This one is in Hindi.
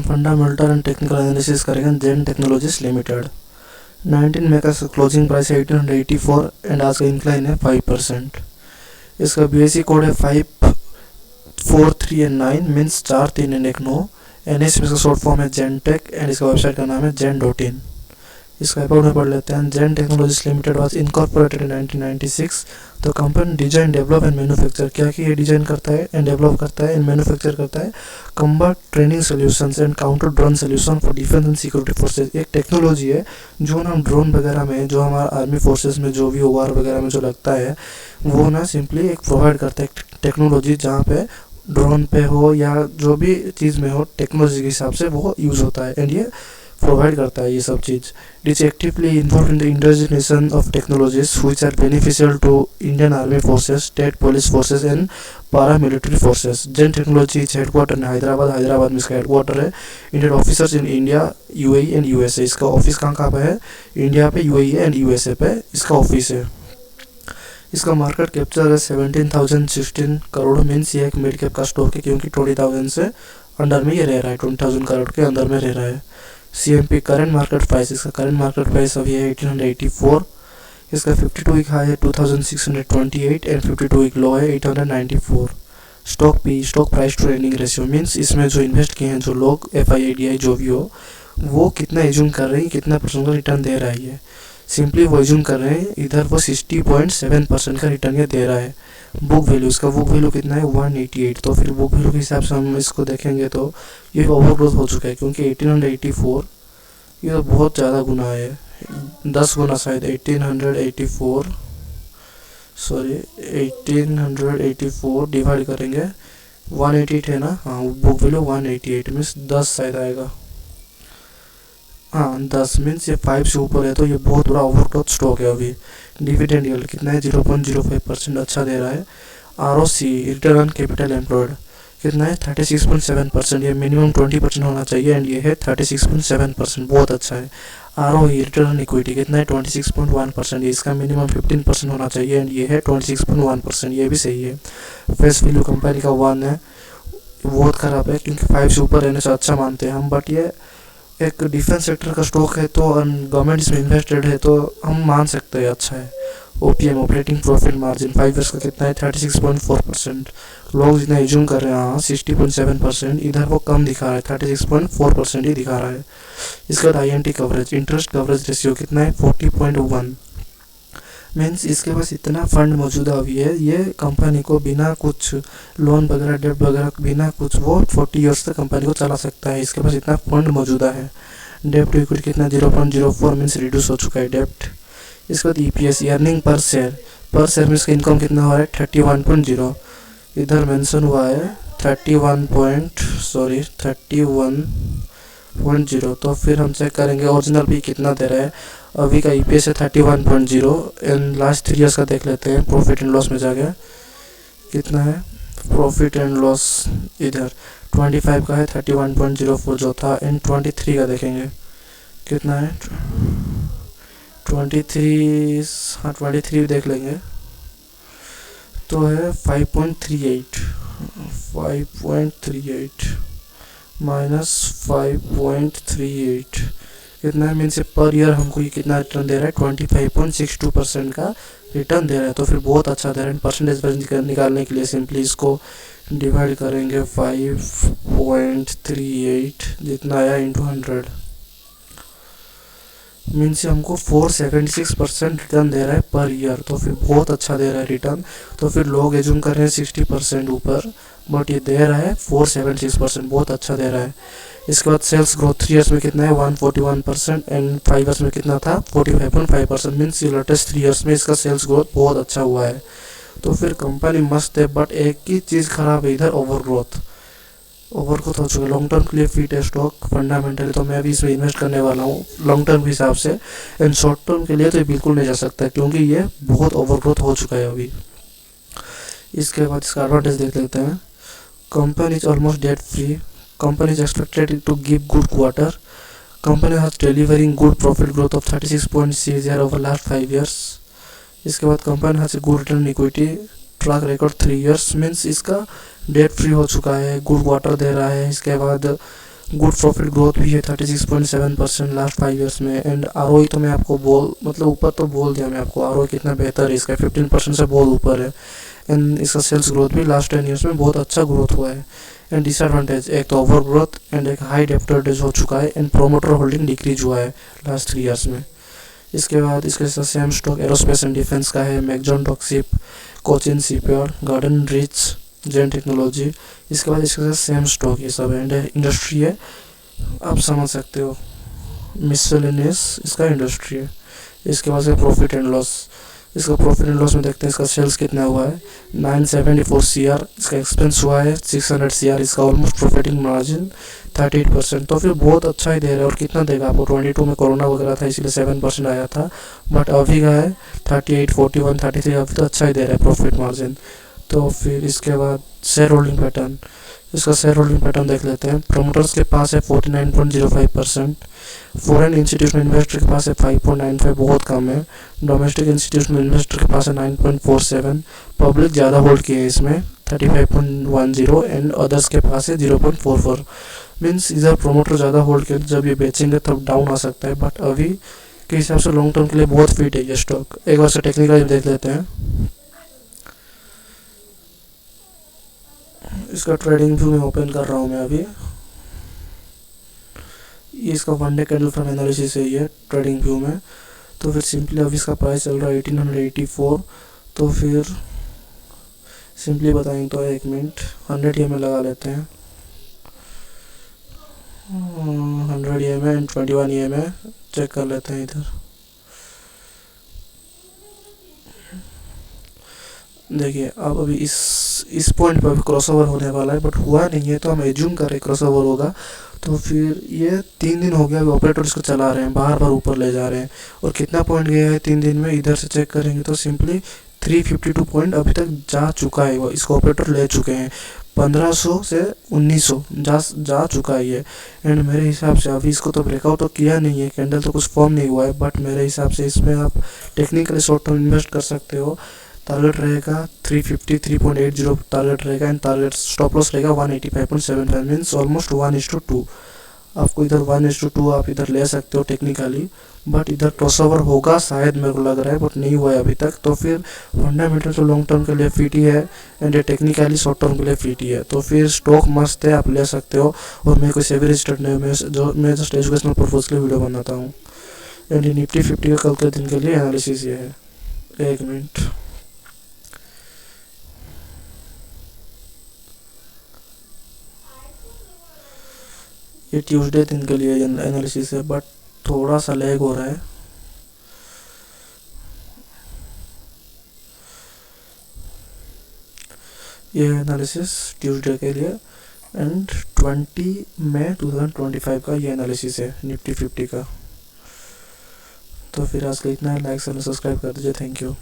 फंडामेंटल एंड टेक्निकल एनालिसिस करेंगे जेन टेक्नोलॉजीज लिमिटेड। 19 में का क्लोजिंग प्राइस है 1884 एंड आज का इंक्लाइन है 5%। इसका बीएससी कोड है 543 and 9 means 4 3 and 1 9। N S इसका शॉर्ट फॉर्म है जेनटेक एंड इसका वेबसाइट का नाम है जेन.इन। इसका अबाउट में पढ़ लेते हैं। Zen technologies limited was incorporated in 1996। तो company design develop and manufacture क्या कि ये डिजाइन करता है एंड डेवलप करता है एंड मैन्युफैक्चर करता है combat training solutions and counter drone solution for defence and security forces. एक टेक्नोलॉजी है जो ना हम ड्रोन वगैरह में, जो हमारा आर्मी फोर्सेज में जो भी वार वगैरह में जो लगता है, वो ना सिंपली एक प्रोवाइड करता है टेक्नोलॉजी जहाँ पे ड्रोन पे हो या जो भी चीज़ में हो टेक्नोलॉजी के हिसाब से वो यूज़ होता है एंड ये प्रोवाइड करता है ये सब चीज़। It is actively involve in the industrialisation of technologies which are beneficial to Indian army forces, state police forces and paramilitary forces. Zen technology is headquarter in Hyderabad में इसका हेडक्वार्टर है। Indian officers in India, UAE and USA. इसका ऑफिस कहाँ पे है? इंडिया पे, यूएई एंड यूएसए पे इसका ऑफिस है। इसका मार्केट कैप्चर है 17,016 करोड़ मीन्स ये एक मिड कैप का स्टॉक है क्योंकि 20,000 से अंडर में ये रह रहा है, 20,000 करोड़ के अंदर में रह रहा है। CMP करंट मार्केट प्राइस, इसका करंट मार्केट प्राइस अभी है 1884। इसका 52 वीक हाई है 2628 एंड 52 वीक लो है 894। Stock price to earning ratio means इसमें जो इन्वेस्ट किए हैं जो लोग, FIDI जो भी हो, वो कितना एज्यूम कर रहे हैं, कितना परसेंट का रिटर्न दे रहा है। ये सिंपली वो एज्यूम कर रहे हैं इधर वो 60.7% का रिटर्न ये दे रहा है। बुक वैल्यू, इसका बुक वैल्यू कितना है? 188। तो फिर बुक वैल्यू के हिसाब से हम इसको देखेंगे तो ये ओवरग्रोथ हो चुका है क्योंकि 1884 ये तो बहुत ज़्यादा गुना है, 10 गुना शायद। 1884 डिवाइड करेंगे 188 है ना, हाँ बुक वैल्यू 188 मीन्स 10 शायद आएगा, हाँ 10 मीन्स ये 5 से ऊपर है तो ये बहुत बड़ा ओवरग्रोथ स्टॉक है। अभी डिविडेंड यील्ड कितना है? 0.05% अच्छा दे रहा है। ROC return on capital employed कितना है? 36.7%। ये मिनिमम 20% होना चाहिए एंड ये है 36.7%, बहुत अच्छा है। ROE रिटर्न ऑन इक्विटी कितना है? 26.1%। ये इसका मिनिमम 15% होना चाहिए एंड ये है 26.1%, ये भी सही है। फेस वैल्यू कंपनी का 1 है, बहुत ख़राब है क्योंकि 5 से ऊपर रहने से अच्छा मानते हैं हम, बट ये एक डिफेंस सेक्टर का स्टॉक है तो गवर्नमेंट इसमें इन्वेस्टेड है तो हम मान सकते हैं अच्छा है। OPM operating profit margin 5 years का कितना है? 36.4%। लोग जितना एज्यूम कर रहे हैं हाँ 60.7%, इधर वो कम दिखा रहा है, 36.4% ही दिखा रहा है। इसका INT coverage, interest coverage ratio कितना है? 40.1 मीन्स इसके पास इतना फंड मौजूदा अभी है, ये कंपनी को बिना कुछ लोन वगैरह, डेट वगैरह, बिना कुछ वो 40 ईयर्स तक कंपनी को चला सकता है। इसके पास इतना फंड मौजूदा है। डेप्ट टू इक्विटी कितना? 0.04 मीन्स रिड्यूस हो चुका है डेप्ट। इसके बाद EPS अर्निंग पर शेयर में इसका इनकम कितना हो रहा है? 31.0, इधर मेंशन हुआ है 31.0। तो फिर हम चेक करेंगे ओरिजिनल भी कितना दे रहा है। अभी का EPS है 31.0 एंड लास्ट 3 ईयर्स का देख लेते हैं। प्रॉफिट एंड लॉस में जाके कितना है प्रॉफिट एंड लॉस? इधर 25 का है 31.04 जो था एंड 23 का देखेंगे कितना है? 23, हाँ 23 देख लेंगे तो है 5.38 माइनस 5.38 कितना है? मीन्स पर ईयर हमको ये कितना रिटर्न दे रहा है? 25.62% का रिटर्न दे रहा है। तो फिर बहुत अच्छा दे रहा है। परसेंटेज निकालने के लिए सिंपली इसको डिवाइड करेंगे 5.38 जितना आया इंटू 100 मीन्स हमको 476% रिटर्न दे रहा है पर ईयर। तो फिर बहुत अच्छा दे रहा है रिटर्न। तो फिर लोग एज्यूम कर रहे हैं 60% ऊपर, बट ये दे रहा है 476%, बहुत अच्छा दे रहा है। इसके बाद सेल्स ग्रोथ 3 ईयर्स में कितना है? 141% एंड 5 ईयर्स में कितना था? 45.5%। मीन्स लेटेस्ट 3 ईयर्स में इसका सेल्स ग्रोथ बहुत अच्छा हुआ है। तो फिर कंपनी मस्त है, बट एक ही चीज़ खराब है इधर, ओवरग्रोथ हो चुका है। लॉन्ग टर्म के लिए फिट है स्टॉक फंडामेंटली, तो मैं भी इसमें इन्वेस्ट करने वाला हूँ लॉन्ग टर्म के हिसाब से। एंड शॉर्ट टर्म के लिए तो ये बिल्कुल नहीं जा सकता क्योंकि ये बहुत ओवरग्रोथ हो चुका है अभी। इसके बाद इसका एडवांटेज देख लेते हैं। Company is almost debt free, company is expected to give good quarter, company has delivering good profit growth of 36.60 over last 5 years। इसके बाद company has a good return equity, track record 3 years means इसका डेट फ्री हो चुका है, गुड क्वार्टर दे रहा है। इसके बाद गुड प्रॉफिट ग्रोथ भी है 36.7% लास्ट 5 ईयर्स में। एंड आरओई तो मैं आपको मतलब ऊपर तो बोल दिया मैं आपको आरओई कितना बेहतर है इसका, 15% से बहुत ऊपर है। एंड इसका सेल्स ग्रोथ भी लास्ट 10 ईयर्स में बहुत अच्छा ग्रोथ हुआ है। एंड डिसएडवांटेज एक तो ओवर ग्रोथ एंड एक हाई डेप्टर्डेज हो चुका है एंड प्रोमोटर होल्डिंग डिक्रीज हुआ है लास्ट 3 ईयर्स में। इसके बाद इसके साथ same stock aerospace and defence का है, मैकजॉन डॉकशिप, कोचिन शिपयार्ड, गार्डन रिच, जेन टेक्नोलॉजी। इसके बाद इसके साथ सेम स्टॉक ये सब एंड इंडस्ट्री है, आप समझ सकते हो मिसलेनियस इसका इंडस्ट्री है। इसके बाद से प्रॉफिट एंड लॉस, इसका प्रॉफिट एंड लॉस में देखते हैं इसका सेल्स कितना हुआ है 974 CR, इसका एक्सपेंस हुआ है 600 CR, इसका ऑलमोस्ट प्रॉफिटिंग मार्जिन 38%। तो फिर बहुत अच्छा ही दे रहा है। और कितना देगा आपको, 22 में कोरोना वगैरह था इसीलिए 7% आया था, बट अभी का है 38, 41, 33, अभी तो अच्छा ही दे रहा है प्रॉफिट मार्जिन। तो फिर इसके बाद शेयर होल्डिंग पैटर्न, इसका शेयर होल्डिंग पैटर्न देख लेते हैं। प्रमोटर्स के पास है 49.05%, फॉरेन इंस्टीट्यूशनल इन्वेस्टर के पास है 5.95, बहुत कम है। डोमेस्टिक इंस्टीट्यूशनल इन्वेस्टर के पास है 9.47, पब्लिक ज़्यादा होल्ड किए हैं इसमें 35.10 एंड अदर्स के पास है 0.44। मीन्स इधर प्रोमोटर ज़्यादा होल्ड किए, जब ये बेचेंगे तब डाउन आ सकता है, बट अभी के हिसाब से लॉन्ग टर्म के लिए बहुत फिट है ये स्टॉक। एक बार से टेक्निकल देख लेते हैं। इसका ट्रेडिंग व्यू में ओपन कर रहा हूँ मैं अभी। ये इसका 1 डे कैंडल फ्रॉम एनालिसिस है ये ट्रेडिंग व्यू में। तो फिर सिंपली अभी इसका प्राइस चल रहा है 1884। तो फिर सिंपली बताएंगे तो 1 मिनट 100 EMA लगा लेते हैं, 100 EMA एंड 21 EMA चेक कर लेते हैं इधर। देखिए अब अभी इस पॉइंट पर क्रॉसओवर होने वाला है, बट हुआ नहीं है तो हम एज्यूम कर रहे क्रॉसओवर होगा। तो फिर ये 3 दिन हो गया अभी ऑपरेटर इसको चला रहे हैं, बार बार ऊपर ले जा रहे हैं। और कितना पॉइंट गया है 3 दिन में, इधर से चेक करेंगे तो सिंपली 352 पॉइंट अभी तक जा चुका है, वो इसको ऑपरेटर ले चुके हैं। 1500 से 1900 जा चुका है ये। एंड मेरे हिसाब से अभी इसको तो ब्रेकआउट तो किया नहीं है, कैंडल तो कुछ फॉर्म नहीं हुआ है, बट मेरे हिसाब से इसमें आप टेक्निकली शॉर्ट टर्म इन्वेस्ट कर सकते हो। टारगेट रहेगा 353.80 टारगेट रहेगा एंड टारगेट स्टॉप लॉस रहेगा 185.75, मीन्स ऑलमोस्ट 1:2। आपको इधर 1:2 आप इधर ले सकते हो टेक्निकली, बट इधर क्रॉसओवर होगा शायद मेरे को लग रहा है, बट नहीं हुआ है अभी तक। तो फिर फंडामेंटल तो लॉन्ग टर्म के लिए फिट ही है एंड टेक्निकली शॉर्ट टर्म के लिए फिट ही है। तो फिर स्टॉक मस्त है, आप ले सकते हो। और मैं कोई सेवी रजिस्टर्ड नहीं, मैं जस्ट एजुकेशनल पर्पज के लिए वीडियो बनाता हूँ। एंड निफ्टी 50 का कल के दिन के लिए एनालिसिस ये है। 1 मिनट, ये ट्यूसडे दिन के लिए एनालिसिस है, बट थोड़ा सा लैग हो रहा है। ये एनालिसिस ट्यूसडे के लिए एंड 20 मई 2025 का ये एनालिसिस है निफ्टी 50 का। तो फिर आज का इतना है, लाइक सब्सक्राइब कर दीजिए। Thank you.